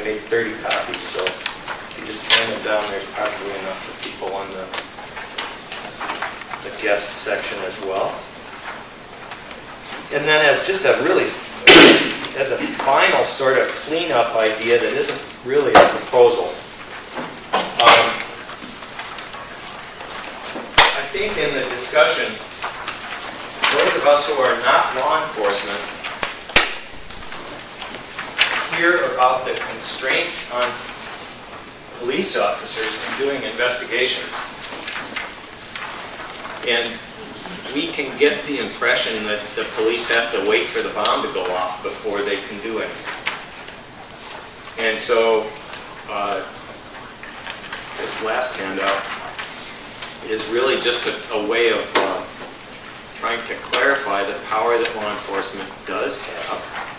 made 30 copies, so if you just turn them down, there's probably enough for people on the guest section as well. And then as just a really, as a final sort of cleanup idea that isn't really a proposal, I think in the discussion, those of us who are not law enforcement hear about the constraints on police officers in doing investigations. And we can get the impression that the police have to wait for the bomb to go off before they can do anything. And so this last handout is really just a way of trying to clarify the power that law enforcement does have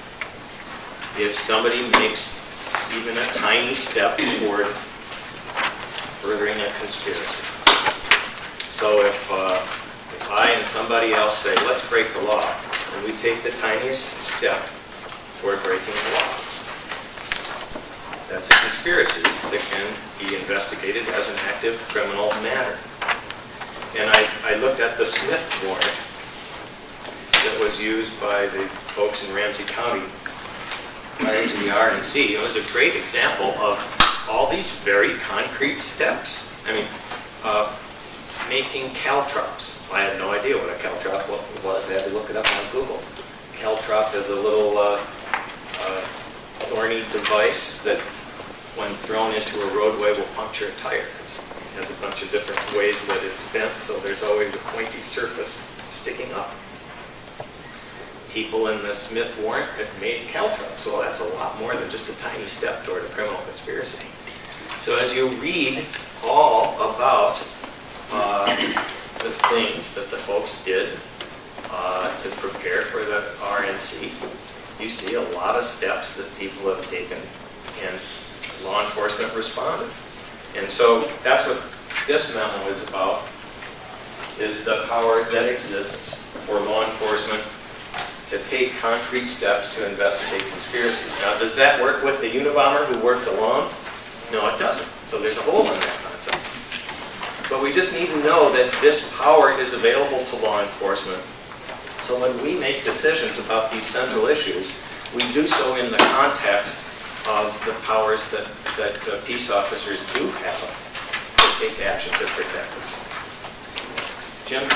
if somebody makes even a tiny step toward furthering a conspiracy. So if I and somebody else say, let's break the law, and we take the tiniest step toward breaking the law, that's a conspiracy that can be investigated as an active criminal matter. And I looked at the Smith warrant that was used by the folks in Ramsey County prior to the RNC. It was a great example of all these very concrete steps. I mean, making caltrops. I had no idea what a caltrop was. I had to look it up on Google. Caltrop is a little thorny device that, when thrown into a roadway, will puncture a tire. It has a bunch of different ways that it's bent, so there's always a pointy surface sticking up. People in the Smith warrant had made caltrops. Well, that's a lot more than just a tiny step toward a criminal conspiracy. So as you read all about the things that the folks did to prepare for the RNC, you see a lot of steps that people have taken, and law enforcement responded. And so that's what this memo is about, is the power that exists for law enforcement to take concrete steps to investigate conspiracies. Now, does that work with the Unabomber who worked alone? No, it doesn't. So there's a hole in that concept. But we just need to know that this power is available to law enforcement. So when we make decisions about these central issues, we do so in the context of the powers that peace officers do have to take action to protect us. Jim?